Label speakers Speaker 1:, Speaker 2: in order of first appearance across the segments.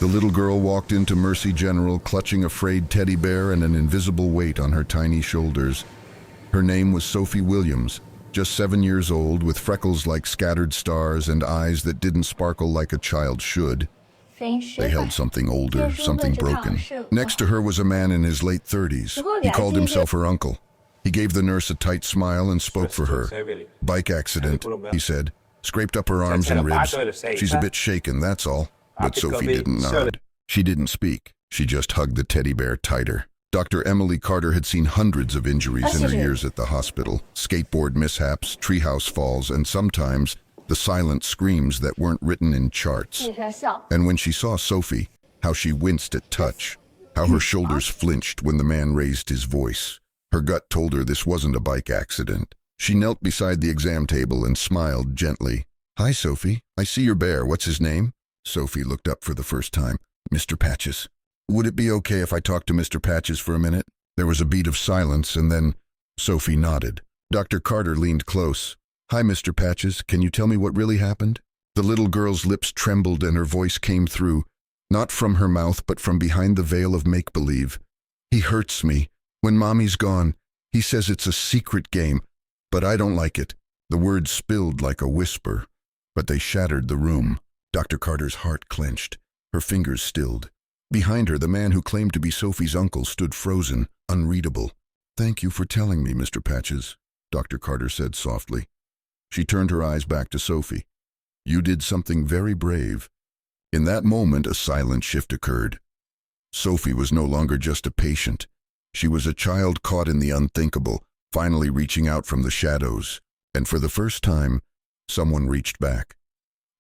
Speaker 1: The little girl walked into Mercy General clutching a frayed teddy bear and an invisible weight on her tiny shoulders. Her name was Sophie Williams, just 7 years old, with freckles like scattered stars and eyes that didn't sparkle like a child should. They held something older, something broken. Next to her was a man in his late 30s. He called himself her uncle. He gave the nurse a tight smile and spoke for her. "Bike accident," he said. "Scraped up her arms and ribs. She's a bit shaken, that's all." But Sophie didn't nod. She didn't speak. She just hugged the teddy bear tighter. Dr. Emily Carter had seen hundreds of injuries in her years at the hospital. Skateboard mishaps, treehouse falls, and sometimes the silent screams that weren't written in charts. And when she saw Sophie, how she winced at touch, how her shoulders flinched when the man raised his voice. Her gut told her this wasn't a bike accident. She knelt beside the exam table and smiled gently. "Hi, Sophie. I see your bear. What's his name?" Sophie looked up for the first time. "Mr. Patches." "Would it be okay if I talked to Mr. Patches for a minute?" There was a beat of silence, and then Sophie nodded. Dr. Carter leaned close. "Hi, Mr. Patches. Can you tell me what really happened?" The little girl's lips trembled and her voice came through, not from her mouth but from behind the veil of make-believe. "He hurts me. When Mommy's gone, he says it's a secret game, but I don't like it." The words spilled like a whisper, but they shattered the room. Dr. Carter's heart clenched. Her fingers stilled. Behind her, the man who claimed to be Sophie's uncle stood frozen, unreadable. "Thank you for telling me, Mr. Patches," Dr. Carter said softly. She turned her eyes back to Sophie. "You did something very brave." In that moment, a silent shift occurred. Sophie was no longer just a patient. She was a child caught in the unthinkable, finally reaching out from the shadows. And for the first time, someone reached back.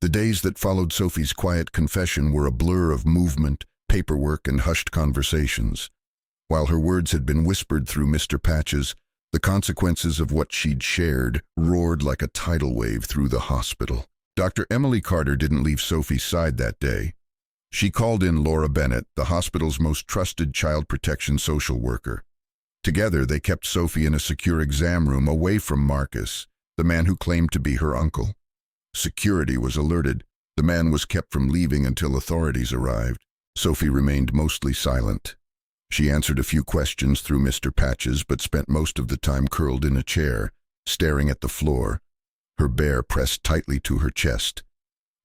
Speaker 1: The days that followed Sophie's quiet confession were a blur of movement, paperwork, and hushed conversations. While her words had been whispered through Mr. Patches, the consequences of what she'd shared roared like a tidal wave through the hospital. Dr. Emily Carter didn't leave Sophie's side that day. She called in Laura Bennett, the hospital's most trusted child protection social worker. Together, they kept Sophie in a secure exam room away from Marcus, the man who claimed to be her uncle. Security was alerted. The man was kept from leaving until authorities arrived. Sophie remained mostly silent. She answered a few questions through Mr. Patches, but spent most of the time curled in a chair, staring at the floor, her bear pressed tightly to her chest.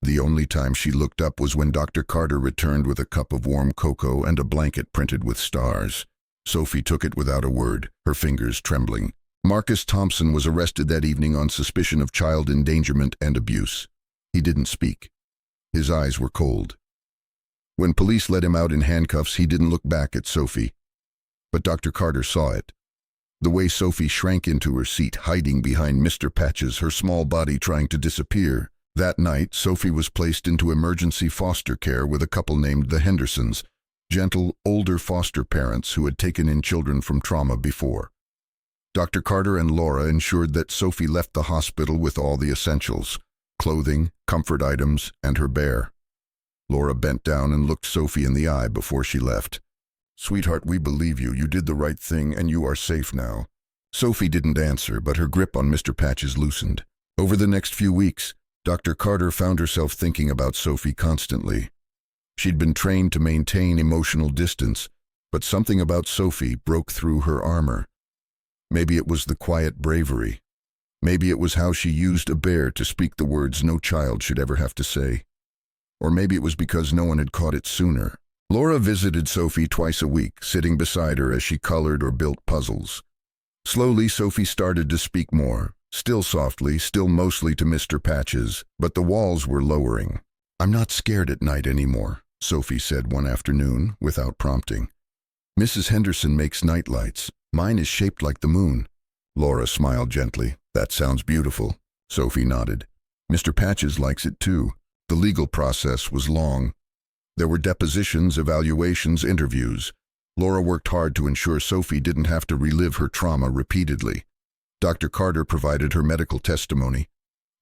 Speaker 1: The only time she looked up was when Dr. Carter returned with a cup of warm cocoa and a blanket printed with stars. Sophie took it without a word, her fingers trembling. Marcus Thompson was arrested that evening on suspicion of child endangerment and abuse. He didn't speak. His eyes were cold. When police let him out in handcuffs, he didn't look back at Sophie. But Dr. Carter saw it. The way Sophie shrank into her seat, hiding behind Mr. Patches, her small body trying to disappear. That night, Sophie was placed into emergency foster care with a couple named the Hendersons, gentle, older foster parents who had taken in children from trauma before. Dr. Carter and Laura ensured that Sophie left the hospital with all the essentials: clothing, comfort items, and her bear. Laura bent down and looked Sophie in the eye before she left. "Sweetheart, we believe you. You did the right thing, and you are safe now." Sophie didn't answer, but her grip on Mr. Patches loosened. Over the next few weeks, Dr. Carter found herself thinking about Sophie constantly. She'd been trained to maintain emotional distance, but something about Sophie broke through her armor. Maybe it was the quiet bravery. Maybe it was how she used a bear to speak the words no child should ever have to say. Or maybe it was because no one had caught it sooner. Laura visited Sophie twice a week, sitting beside her as she colored or built puzzles. Slowly, Sophie started to speak more, still softly, still mostly to Mr. Patches, but the walls were lowering. "I'm not scared at night anymore," Sophie said one afternoon, without prompting. "Mrs. Henderson makes night lights. Mine is shaped like the moon." Laura smiled gently. "That sounds beautiful." Sophie nodded. "Mr. Patches likes it too." The legal process was long. There were depositions, evaluations, interviews. Laura worked hard to ensure Sophie didn't have to relive her trauma repeatedly. Dr. Carter provided her medical testimony.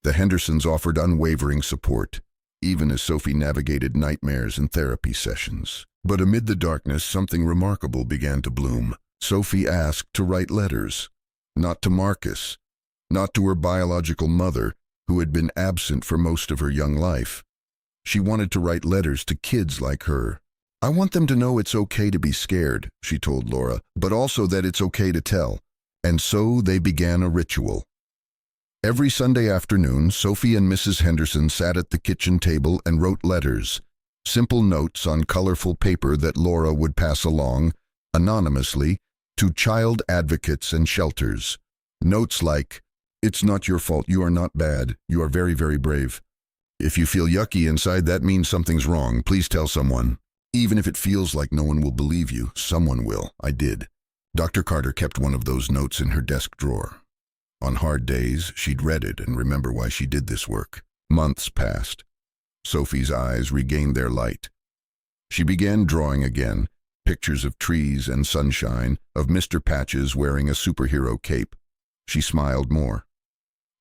Speaker 1: The Hendersons offered unwavering support, even as Sophie navigated nightmares and therapy sessions. But amid the darkness, something remarkable began to bloom. Sophie asked to write letters. Not to Marcus, not to her biological mother, who had been absent for most of her young life. She wanted to write letters to kids like her. "I want them to know it's okay to be scared," she told Laura, "but also that it's okay to tell." And so they began a ritual. Every Sunday afternoon, Sophie and Mrs. Henderson sat at the kitchen table and wrote letters, simple notes on colorful paper that Laura would pass along, anonymously, to child advocates and shelters. Notes like, "It's not your fault, you are not bad, you are very, very brave. If you feel yucky inside, that means something's wrong, please tell someone. Even if it feels like no one will believe you, someone will, I did." Dr. Carter kept one of those notes in her desk drawer. On hard days, she'd read it and remember why she did this work. Months passed. Sophie's eyes regained their light. She began drawing again, pictures of trees and sunshine, of Mr. Patches wearing a superhero cape. She smiled more.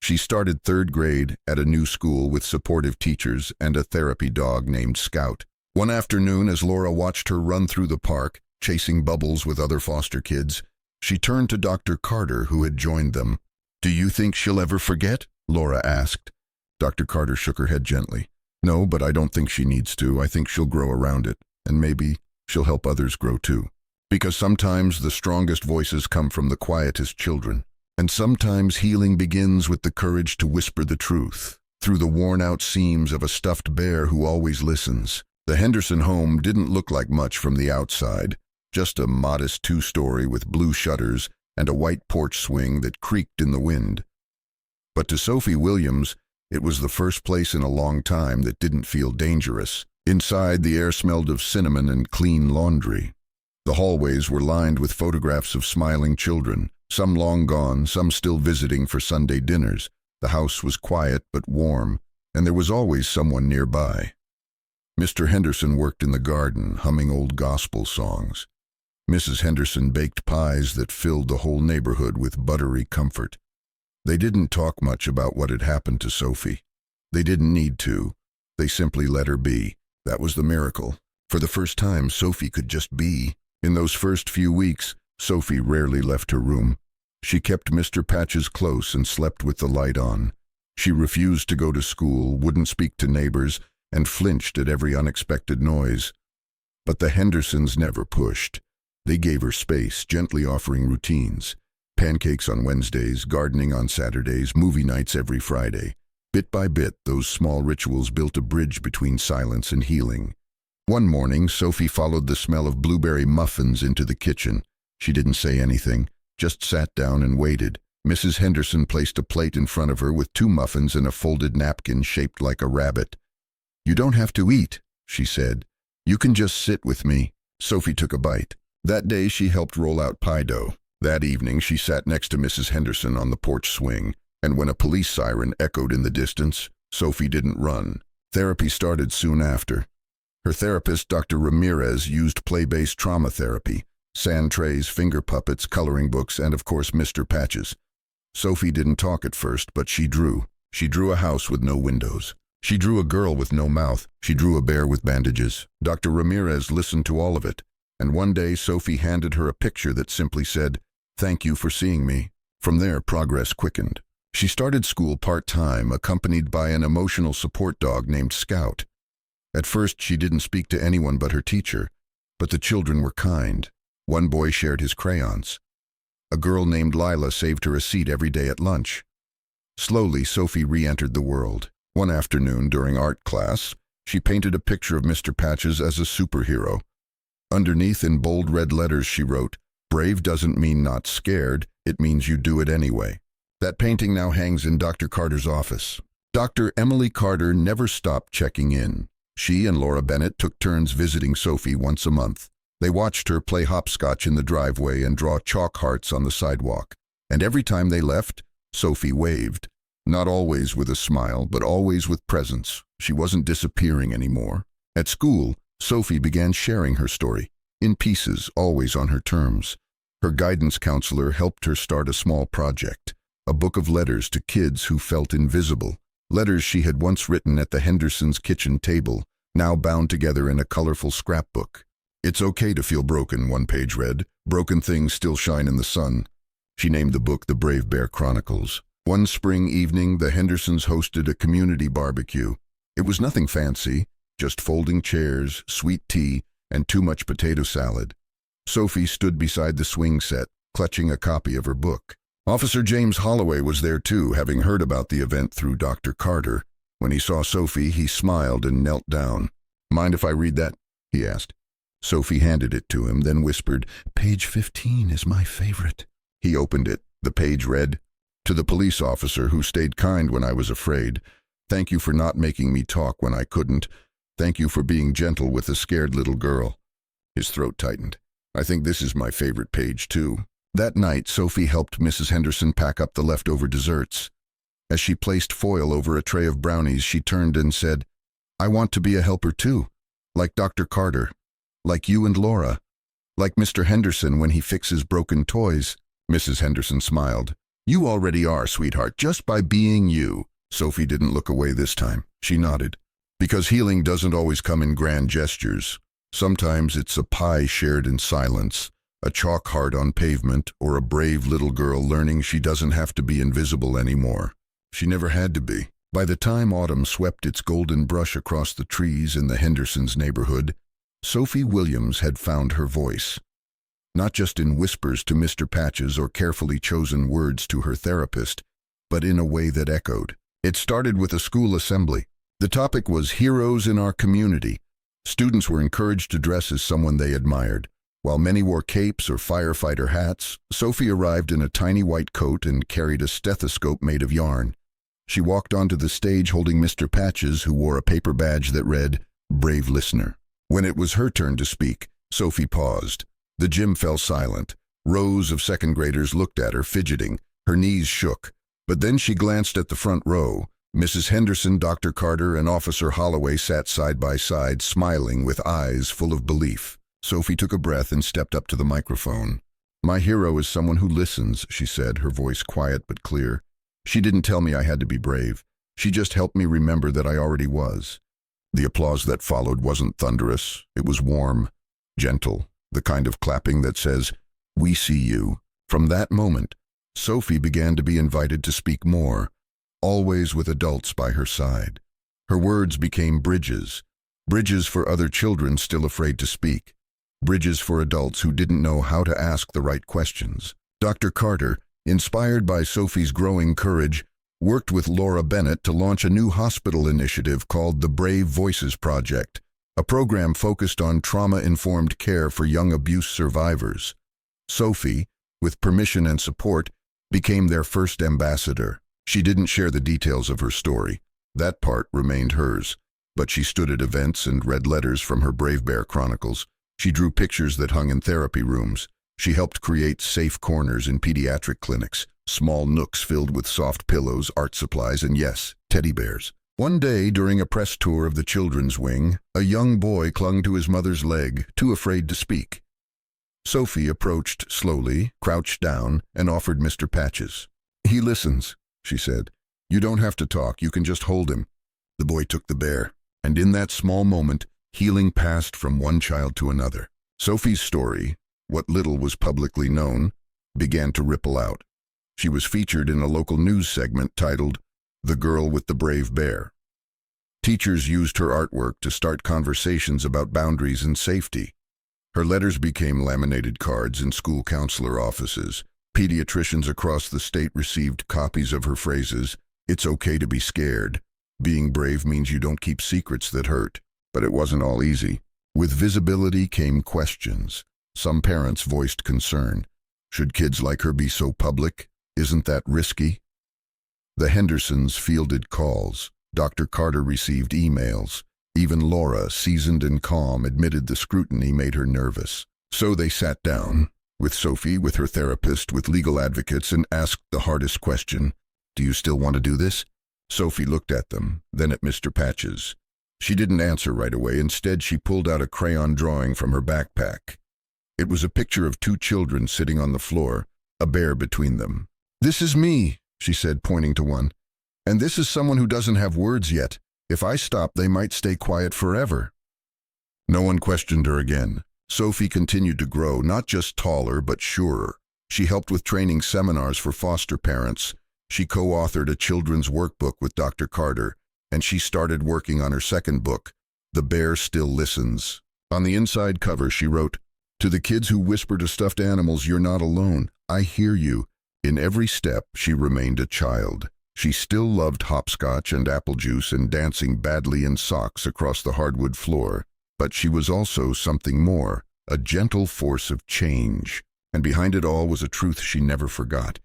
Speaker 1: She started 3rd grade at a new school with supportive teachers and a therapy dog named Scout. One afternoon, as Laura watched her run through the park, chasing bubbles with other foster kids, she turned to Dr. Carter, who had joined them. "Do you think she'll ever forget?" Laura asked. Dr. Carter shook her head gently. "No, but I don't think she needs to. I think she'll grow around it, and maybe she'll help others grow too. Because sometimes the strongest voices come from the quietest children. And sometimes healing begins with the courage to whisper the truth, through the worn-out seams of a stuffed bear who always listens." The Henderson home didn't look like much from the outside, just a modest 2-story with blue shutters and a white porch swing that creaked in the wind. But to Sophie Williams, it was the first place in a long time that didn't feel dangerous. Inside, the air smelled of cinnamon and clean laundry. The hallways were lined with photographs of smiling children, some long gone, some still visiting for Sunday dinners. The house was quiet but warm, and there was always someone nearby. Mr. Henderson worked in the garden, humming old gospel songs. Mrs. Henderson baked pies that filled the whole neighborhood with buttery comfort. They didn't talk much about what had happened to Sophie. They didn't need to. They simply let her be. That was the miracle. For the first time, Sophie could just be. In those first few weeks, Sophie rarely left her room. She kept Mr. Patches close and slept with the light on. She refused to go to school, wouldn't speak to neighbors, and flinched at every unexpected noise. But the Hendersons never pushed. They gave her space, gently offering routines. Pancakes on Wednesdays, gardening on Saturdays, movie nights every Friday. Bit by bit, those small rituals built a bridge between silence and healing. One morning, Sophie followed the smell of blueberry muffins into the kitchen. She didn't say anything, just sat down and waited. Mrs. Henderson placed a plate in front of her with 2 muffins and a folded napkin shaped like a rabbit. "You don't have to eat," she said. "You can just sit with me." Sophie took a bite. That day she helped roll out pie dough. That evening she sat next to Mrs. Henderson on the porch swing, and when a police siren echoed in the distance, Sophie didn't run. Therapy started soon after. Her therapist, Dr. Ramirez, used play-based trauma therapy, sand trays, finger puppets, coloring books, and of course Mr. Patches. Sophie didn't talk at first, but she drew. She drew a house with no windows. She drew a girl with no mouth. She drew a bear with bandages. Dr. Ramirez listened to all of it, and one day Sophie handed her a picture that simply said, "Thank you for seeing me." From there, progress quickened. She started school part-time, accompanied by an emotional support dog named Scout. At first, she didn't speak to anyone but her teacher, but the children were kind. One boy shared his crayons. A girl named Lila saved her a seat every day at lunch. Slowly, Sophie re-entered the world. One afternoon during art class, she painted a picture of Mr. Patches as a superhero. Underneath, in bold red letters, she wrote, "Brave doesn't mean not scared, it means you do it anyway." That painting now hangs in Dr. Carter's office. Dr. Emily Carter never stopped checking in. She and Laura Bennett took turns visiting Sophie once a month. They watched her play hopscotch in the driveway and draw chalk hearts on the sidewalk. And every time they left, Sophie waved. Not always with a smile, but always with presence. She wasn't disappearing anymore. At school, Sophie began sharing her story, in pieces, always on her terms. Her guidance counselor helped her start a small project, a book of letters to kids who felt invisible, letters she had once written at the Hendersons' kitchen table, now bound together in a colorful scrapbook. "It's okay to feel broken," one page read. "Broken things still shine in the sun." She named the book The Brave Bear Chronicles. One spring evening, the Hendersons hosted a community barbecue. It was nothing fancy, just folding chairs, sweet tea, and too much potato salad. Sophie stood beside the swing set, clutching a copy of her book. Officer James Holloway was there too, having heard about the event through Dr. Carter. When he saw Sophie, he smiled and knelt down. "Mind if I read that?" he asked. Sophie handed it to him, then whispered, "Page 15 is my favorite." He opened it. The page read, "To the police officer who stayed kind when I was afraid. Thank you for not making me talk when I couldn't. Thank you for being gentle with a scared little girl." His throat tightened. "I think this is my favorite page too." That night, Sophie helped Mrs. Henderson pack up the leftover desserts. As she placed foil over a tray of brownies, she turned and said, "I want to be a helper too, like Dr. Carter, like you and Laura, like Mr. Henderson when he fixes broken toys." Mrs. Henderson smiled. "You already are, sweetheart, just by being you." Sophie didn't look away this time. She nodded. Because healing doesn't always come in grand gestures. Sometimes it's a pie shared in silence, a chalk heart on pavement, or a brave little girl learning she doesn't have to be invisible anymore. She never had to be. By the time autumn swept its golden brush across the trees in the Hendersons' neighborhood, Sophie Williams had found her voice. Not just in whispers to Mr. Patches or carefully chosen words to her therapist, but in a way that echoed. It started with a school assembly. The topic was heroes in our community. Students were encouraged to dress as someone they admired. While many wore capes or firefighter hats, Sophie arrived in a tiny white coat and carried a stethoscope made of yarn. She walked onto the stage holding Mr. Patches, who wore a paper badge that read, "Brave Listener." When it was her turn to speak, Sophie paused. The gym fell silent. Rows of second graders looked at her, fidgeting. Her knees shook. But then she glanced at the front row. Mrs. Henderson, Dr. Carter, and Officer Holloway sat side by side, smiling with eyes full of belief. Sophie took a breath and stepped up to the microphone. "My hero is someone who listens," she said, her voice quiet but clear. "She didn't tell me I had to be brave. She just helped me remember that I already was." The applause that followed wasn't thunderous. It was warm, gentle, the kind of clapping that says, "We see you." From that moment, Sophie began to be invited to speak more, always with adults by her side. Her words became bridges, bridges for other children still afraid to speak, bridges for adults who didn't know how to ask the right questions. Dr. Carter, inspired by Sophie's growing courage, worked with Laura Bennett to launch a new hospital initiative called the Brave Voices Project, a program focused on trauma-informed care for young abuse survivors. Sophie, with permission and support, became their first ambassador. She didn't share the details of her story. That part remained hers. But she stood at events and read letters from her Brave Bear chronicles. She drew pictures that hung in therapy rooms. She helped create safe corners in pediatric clinics, small nooks filled with soft pillows, art supplies, and yes, teddy bears. One day, during a press tour of the children's wing, a young boy clung to his mother's leg, too afraid to speak. Sophie approached slowly, crouched down, and offered Mr. Patches. "He listens," she said. "You don't have to talk, you can just hold him." The boy took the bear, and in that small moment, healing passed from one child to another. Sophie's story, what little was publicly known, began to ripple out. She was featured in a local news segment titled, "The Girl with the Brave Bear." Teachers used her artwork to start conversations about boundaries and safety. Her letters became laminated cards in school counselor offices. Pediatricians across the state received copies of her phrases, "It's okay to be scared. Being brave means you don't keep secrets that hurt." But it wasn't all easy. With visibility came questions. Some parents voiced concern. Should kids like her be so public? Isn't that risky? The Hendersons fielded calls. Dr. Carter received emails. Even Laura, seasoned and calm, admitted the scrutiny made her nervous. So they sat down, with Sophie, with her therapist, with legal advocates, and asked the hardest question, "Do you still want to do this?" Sophie looked at them, then at Mr. Patches. She didn't answer right away. Instead, she pulled out a crayon drawing from her backpack. It was a picture of two children sitting on the floor, a bear between them. "This is me," she said, pointing to one. "And this is someone who doesn't have words yet. If I stop, they might stay quiet forever." No one questioned her again. Sophie continued to grow, not just taller, but surer. She helped with training seminars for foster parents. She co-authored a children's workbook with Dr. Carter, and she started working on her second book, The Bear Still Listens. On the inside cover, she wrote, "To the kids who whisper to stuffed animals, you're not alone. I hear you." In every step, she remained a child. She still loved hopscotch and apple juice and dancing badly in socks across the hardwood floor. But she was also something more, a gentle force of change. And behind it all was a truth she never forgot.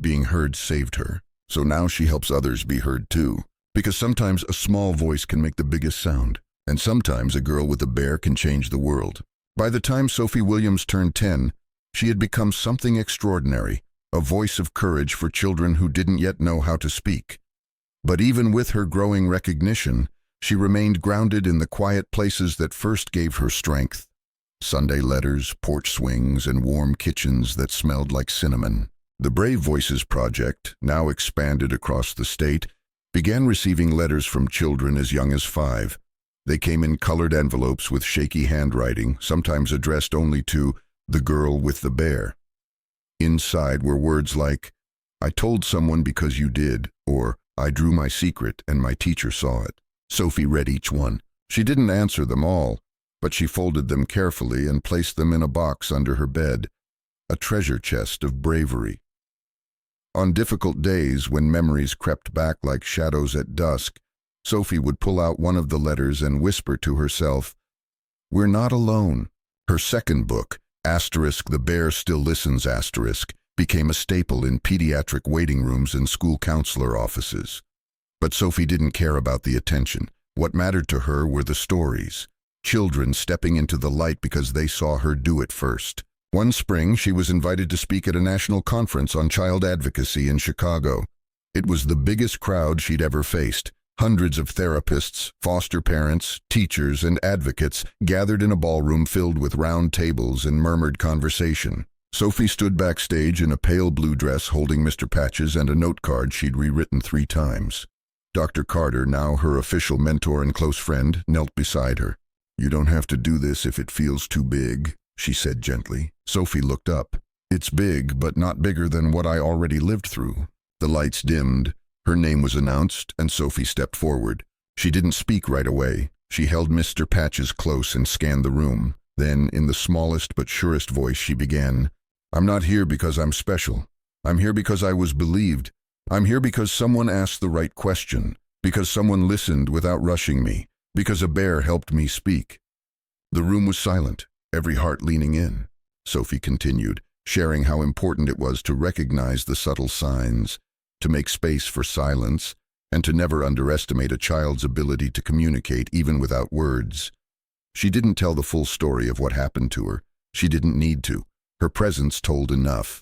Speaker 1: Being heard saved her. So now she helps others be heard too. Because sometimes a small voice can make the biggest sound. And sometimes a girl with a bear can change the world. By the time Sophie Williams turned 10, she had become something extraordinary, a voice of courage for children who didn't yet know how to speak. But even with her growing recognition, she remained grounded in the quiet places that first gave her strength. Sunday letters, porch swings, and warm kitchens that smelled like cinnamon. The Brave Voices Project, now expanded across the state, began receiving letters from children as young as 5. They came in colored envelopes with shaky handwriting, sometimes addressed only to the girl with the bear. Inside were words like, "I told someone because you did," or "I drew my secret and my teacher saw it." Sophie read each one. She didn't answer them all, but she folded them carefully and placed them in a box under her bed, a treasure chest of bravery. On difficult days, when memories crept back like shadows at dusk, Sophie would pull out one of the letters and whisper to herself, "We're not alone." Her second book, *The Bear Still Listens*, became a staple in pediatric waiting rooms and school counselor offices. But Sophie didn't care about the attention. What mattered to her were the stories. Children stepping into the light because they saw her do it first. One spring, she was invited to speak at a national conference on child advocacy in Chicago. It was the biggest crowd she'd ever faced. Hundreds of therapists, foster parents, teachers, and advocates gathered in a ballroom filled with round tables and murmured conversation. Sophie stood backstage in a pale blue dress holding Mr. Patches and a note card she'd rewritten 3 times. Dr. Carter, now her official mentor and close friend, knelt beside her. "You don't have to do this if it feels too big," she said gently. Sophie looked up. "It's big, but not bigger than what I already lived through." The lights dimmed. Her name was announced, and Sophie stepped forward. She didn't speak right away. She held Mr. Patches close and scanned the room. Then, in the smallest but surest voice, she began, "I'm not here because I'm special. I'm here because I was believed. I'm here because someone asked the right question, because someone listened without rushing me, because a bear helped me speak." The room was silent, every heart leaning in. Sophie continued, sharing how important it was to recognize the subtle signs, to make space for silence, and to never underestimate a child's ability to communicate even without words. She didn't tell the full story of what happened to her. She didn't need to. Her presence told enough.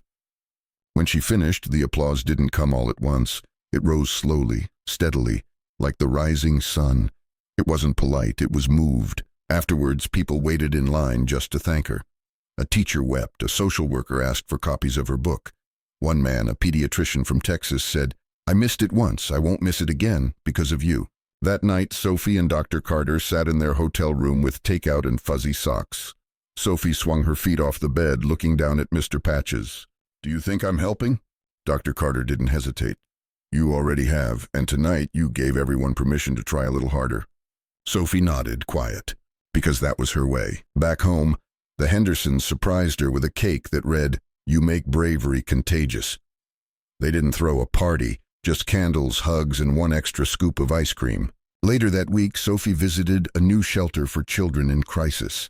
Speaker 1: When she finished, the applause didn't come all at once. It rose slowly, steadily, like the rising sun. It wasn't polite, it was moved. Afterwards, people waited in line just to thank her. A teacher wept, a social worker asked for copies of her book. One man, a pediatrician from Texas, said, "I missed it once, I won't miss it again, because of you." That night, Sophie and Dr. Carter sat in their hotel room with takeout and fuzzy socks. Sophie swung her feet off the bed, looking down at Mr. Patches. "Do you think I'm helping?" Dr. Carter didn't hesitate. "You already have, and tonight you gave everyone permission to try a little harder." Sophie nodded, quiet, because that was her way. Back home, the Hendersons surprised her with a cake that read, "You make bravery contagious." They didn't throw a party, just candles, hugs, and one extra scoop of ice cream. Later that week, Sophie visited a new shelter for children in crisis.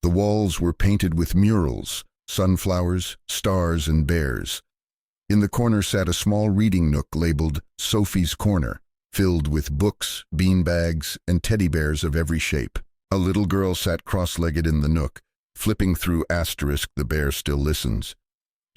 Speaker 1: The walls were painted with murals, sunflowers, stars, and bears. In the corner sat a small reading nook labeled Sophie's Corner, filled with books, beanbags, and teddy bears of every shape. A little girl sat cross-legged in the nook, flipping through *The Bear Still Listens*.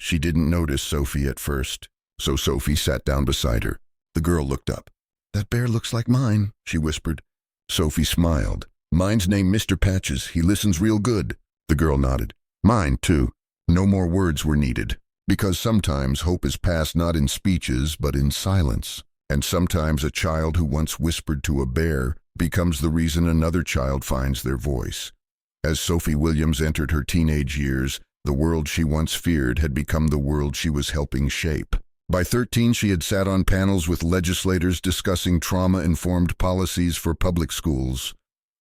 Speaker 1: She didn't notice Sophie at first, so Sophie sat down beside her. The girl looked up. "That bear looks like mine," she whispered. Sophie smiled. "Mine's named Mr. Patches. He listens real good." The girl nodded. "Mine, too." No more words were needed, because sometimes hope is passed not in speeches but in silence. And sometimes a child who once whispered to a bear becomes the reason another child finds their voice. As Sophie Williams entered her teenage years, the world she once feared had become the world she was helping shape. By 13, she had sat on panels with legislators discussing trauma-informed policies for public schools.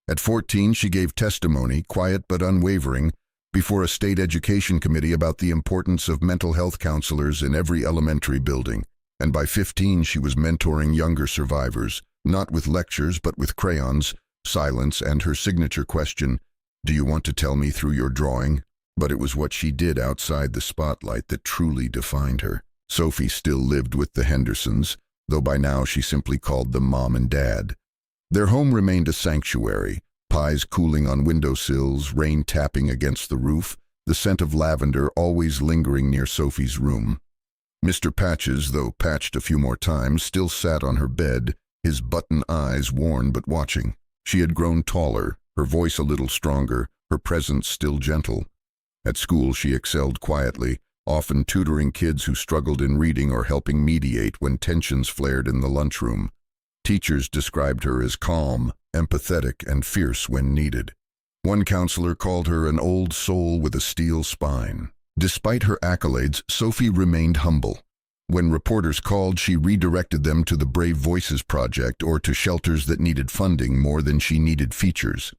Speaker 1: At 14, she gave testimony, quiet but unwavering, before a state education committee about the importance of mental health counselors in every elementary building. And by 15, she was mentoring younger survivors, not with lectures but with crayons, silence, and her signature question, "Do you want to tell me through your drawing?" But it was what she did outside the spotlight that truly defined her. Sophie still lived with the Hendersons, though by now she simply called them Mom and Dad. Their home remained a sanctuary, pies cooling on windowsills, rain tapping against the roof, the scent of lavender always lingering near Sophie's room. Mr. Patches, though patched a few more times, still sat on her bed, his button eyes worn but watching. She had grown taller, her voice a little stronger, her presence still gentle. At school she excelled quietly, often tutoring kids who struggled in reading or helping mediate when tensions flared in the lunchroom. Teachers described her as calm, empathetic, and fierce when needed. One counselor called her an old soul with a steel spine. Despite her accolades, Sophie remained humble. When reporters called, she redirected them to the Brave Voices Project or to shelters that needed funding more than she needed features.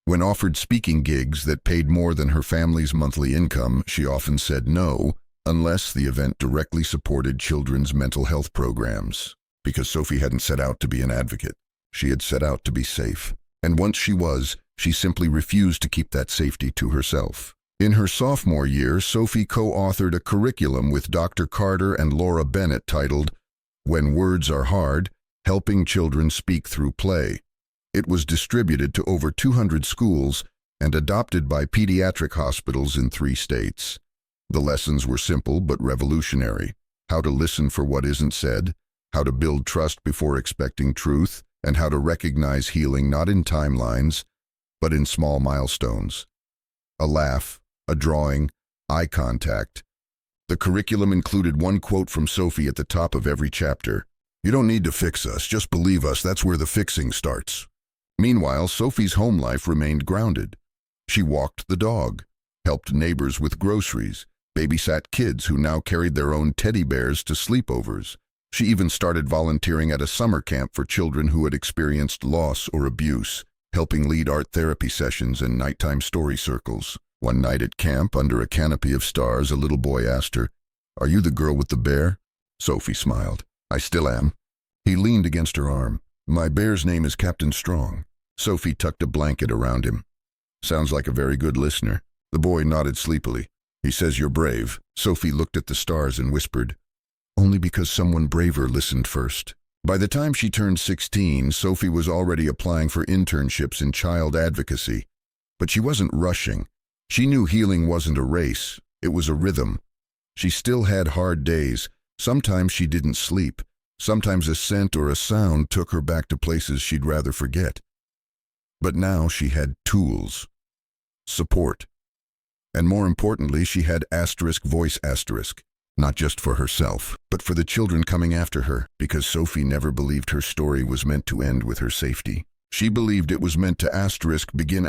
Speaker 1: When offered speaking gigs that paid more than her family's monthly income, she often said no, unless the event directly supported children's mental health programs. Because Sophie hadn't set out to be an advocate. She had set out to be safe. And once she was, she simply refused to keep that safety to herself. In her sophomore year, Sophie co-authored a curriculum with Dr. Carter and Laura Bennett titled, "When Words Are Hard, Helping Children Speak Through Play." It was distributed to over 200 schools and adopted by pediatric hospitals in 3 states. The lessons were simple but revolutionary: how to listen for what isn't said, how to build trust before expecting truth, and how to recognize healing not in timelines, but in small milestones. A laugh, a drawing, eye contact. The curriculum included one quote from Sophie at the top of every chapter. "You don't need to fix us, just believe us, that's where the fixing starts." Meanwhile, Sophie's home life remained grounded. She walked the dog, helped neighbors with groceries, babysat kids who now carried their own teddy bears to sleepovers. She even started volunteering at a summer camp for children who had experienced loss or abuse, helping lead art therapy sessions and nighttime story circles. One night at camp, under a canopy of stars, a little boy asked her, "Are you the girl with the bear?" Sophie smiled. "I still am." He leaned against her arm. "My bear's name is Captain Strong." Sophie tucked a blanket around him. "Sounds like a very good listener." The boy nodded sleepily. "He says you're brave." Sophie looked at the stars and whispered, "Only because someone braver listened first." By the time she turned 16, Sophie was already applying for internships in child advocacy. But she wasn't rushing. She knew healing wasn't a race, it was a rhythm. She still had hard days. Sometimes she didn't sleep. Sometimes a scent or a sound took her back to places she'd rather forget. But now she had tools, support, and more importantly, she had voice, not just for herself, but for the children coming after her, because Sophie never believed her story was meant to end with her safety. She believed it was meant to begin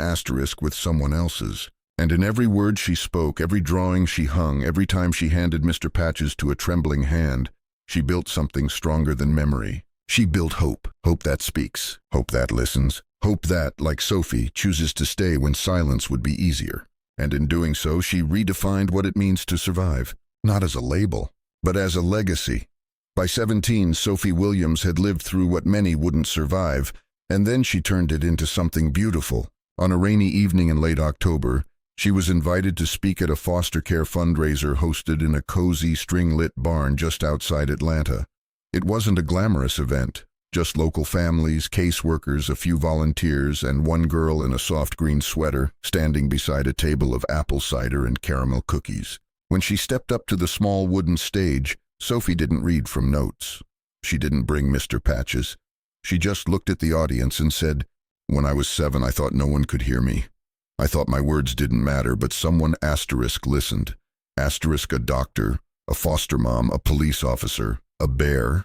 Speaker 1: with someone else's. And in every word she spoke, every drawing she hung, every time she handed Mr. Patches to a trembling hand, she built something stronger than memory. She built hope. Hope that speaks. Hope that listens. Hope that, like Sophie, chooses to stay when silence would be easier. And in doing so, she redefined what it means to survive. Not as a label, but as a legacy. By 17, Sophie Williams had lived through what many wouldn't survive, and then she turned it into something beautiful. On a rainy evening in late October, she was invited to speak at a foster care fundraiser hosted in a cozy, string-lit barn just outside Atlanta. It wasn't a glamorous event, just local families, caseworkers, a few volunteers, and one girl in a soft green sweater standing beside a table of apple cider and caramel cookies. When she stepped up to the small wooden stage, Sophie didn't read from notes. She didn't bring Mr. Patches. She just looked at the audience and said, "When I was 7, I thought no one could hear me. I thought my words didn't matter, but someone listened. A doctor, a foster mom, a police officer, a bear."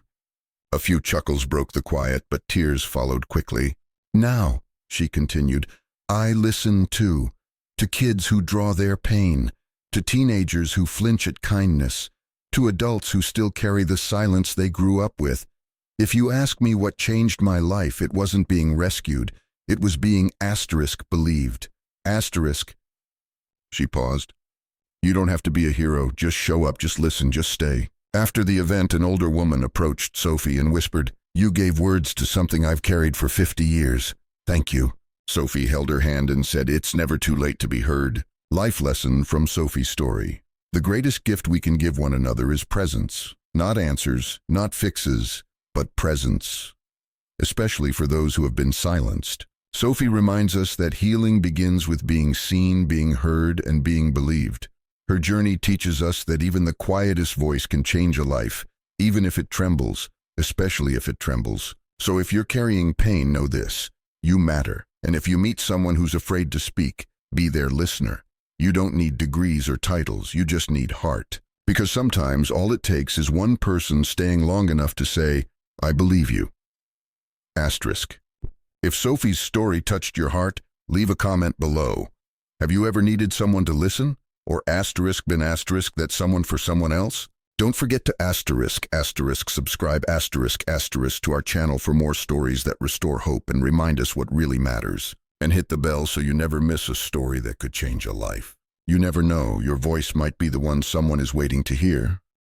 Speaker 1: A few chuckles broke the quiet, but tears followed quickly. "Now," she continued, "I listen too, to kids who draw their pain, to teenagers who flinch at kindness, to adults who still carry the silence they grew up with. If you ask me what changed my life, it wasn't being rescued, It was being asterisk believed. Asterisk. She paused. You don't have to be a hero. Just show up, just listen, just stay. After the event, an older woman approached Sophie and whispered, You gave words to something I've carried for 50 years. Thank you. Sophie held her hand and said, It's never too late to be heard. Life lesson from Sophie's story. The greatest gift we can give one another is presence. Not answers, not fixes, but presence. Especially for those who have been silenced. Sophie reminds us that healing begins with being seen, being heard, and being believed. Her journey teaches us that even the quietest voice can change a life, even if it trembles, especially if it trembles. So if you're carrying pain, know this: you matter. And if you meet someone who's afraid to speak, be their listener. You don't need degrees or titles, you just need heart. Because sometimes all it takes is one person staying long enough to say, I believe you. Asterisk. If Sophie's story touched your heart, leave a comment below. Have you ever needed someone to listen? Or asterisk been asterisk that someone for someone else? Don't forget to asterisk subscribe asterisk to our channel for more stories that restore hope and remind us what really matters. And hit the bell so you never miss a story that could change a life. You never know, your voice might be the one someone is waiting to hear.